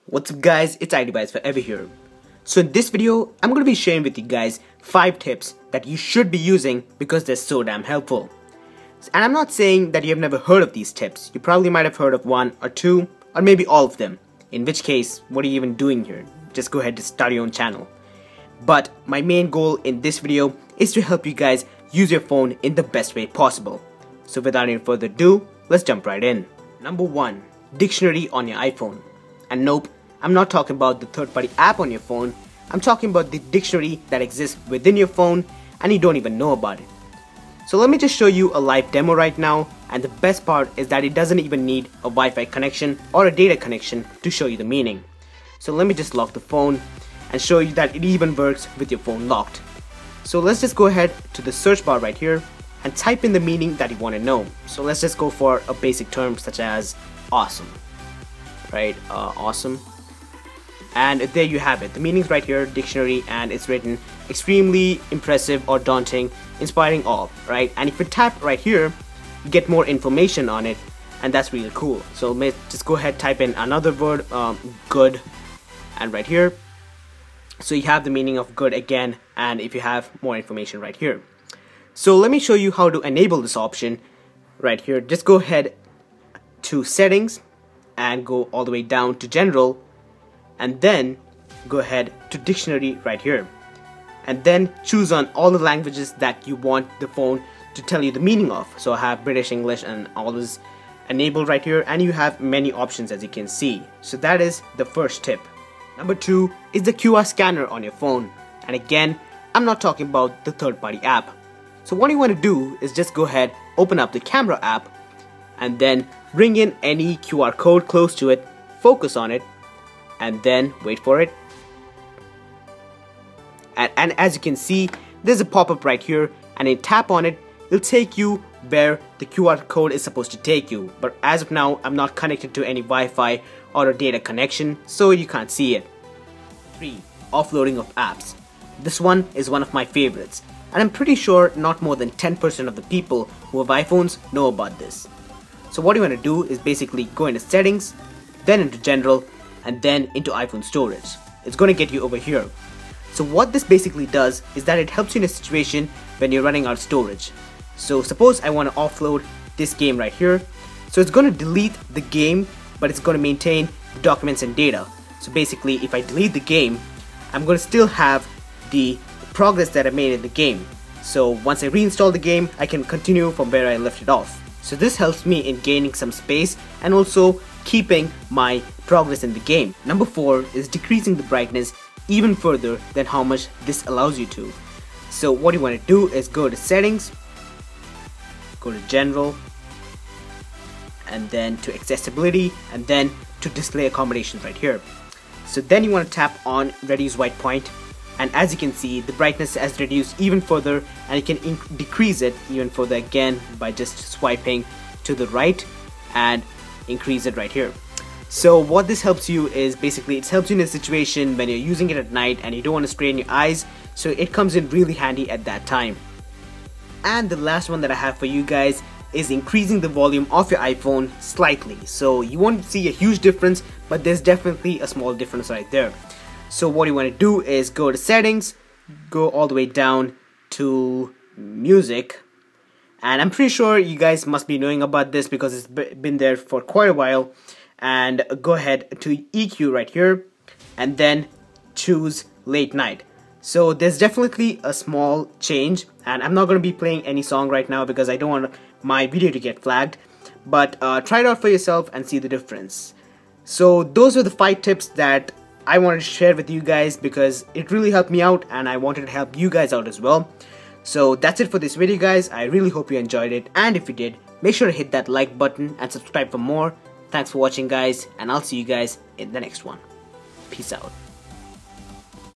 What's up guys, it's iDevice Forever here. So in this video, I'm going to be sharing with you guys 5 tips that you should be using because they're so damn helpful. And I'm not saying that you have never heard of these tips. You probably might have heard of 1 or 2 or maybe all of them. In which case, what are you even doing here? Just go ahead and start your own channel. But my main goal in this video is to help you guys use your phone in the best way possible. So without any further ado, let's jump right in. Number 1. Dictionary on your iPhone. And nope, I'm not talking about the third-party app on your phone. I'm talking about the dictionary that exists within your phone and you don't even know about it. So let me just show you a live demo right now, and the best part is that it doesn't even need a Wi-Fi connection or a data connection to show you the meaning. So let me just lock the phone and show you that it even works with your phone locked. So let's just go ahead to the search bar right here and type in the meaning that you want to know. So let's just go for a basic term such as awesome. Right, awesome. And there you have it. The meaning's right here, dictionary, and it's written extremely impressive or daunting, inspiring all, right? And if you tap right here, you get more information on it, and that's really cool. So let's just go ahead, type in another word, good, and right here. So you have the meaning of good again, and if you have more information right here. So let me show you how to enable this option right here. Just go ahead to settings and go all the way down to general, and then go ahead to dictionary right here, and then choose on all the languages that you want the phone to tell you the meaning of. So I have British, English, and all this enabled right here, and you have many options as you can see. So that is the first tip. Number 2 is the QR scanner on your phone, and again, I'm not talking about the third-party app. So what you want to do is just go ahead, open up the camera app, and then bring in any QR code close to it, focus on it, and then wait for it. And as you can see, there's a pop-up right here, and you tap on it, it'll take you where the QR code is supposed to take you. But as of now, I'm not connected to any Wi-Fi or a data connection, so you can't see it. 3. Offloading of apps. This one is one of my favorites, and I'm pretty sure not more than 10% of the people who have iPhones know about this. So what you want to do is basically go into settings, then into general, and then into iPhone storage. It's going to get you over here. So what this basically does is that it helps you in a situation when you're running out of storage. So suppose I want to offload this game right here. So it's going to delete the game, but it's going to maintain the documents and data. So basically, if I delete the game, I'm going to still have the progress that I made in the game. So once I reinstall the game, I can continue from where I left it off. So this helps me in gaining some space and also keeping my progress in the game. Number 4 is decreasing the brightness even further than how much this allows you to. So what you want to do is go to settings, go to general, and then to accessibility, and then to display accommodations right here. So then you want to tap on reduce white point, and as you can see, the brightness has reduced even further, and you can decrease it even further again by just swiping to the right and increase it right here. So what this helps you is basically it helps you in a situation when you're using it at night and you don't want to strain your eyes, so it comes in really handy at that time. And the last one that I have for you guys is increasing the volume of your iPhone slightly. So you won't see a huge difference, but there's definitely a small difference right there. So what you want to do is go to settings, go all the way down to music, and I'm pretty sure you guys must be knowing about this because it's been there for quite a while, and go ahead to EQ right here and then choose late night. So there's definitely a small change, and I'm not going to be playing any song right now because I don't want my video to get flagged, but try it out for yourself and see the difference. So those are the 5 tips that I wanted to share with you guys because it really helped me out and I wanted to help you guys out as well. So that's it for this video guys. I really hope you enjoyed it, and if you did, make sure to hit that like button and subscribe for more. Thanks for watching guys, and I'll see you guys in the next one. Peace out.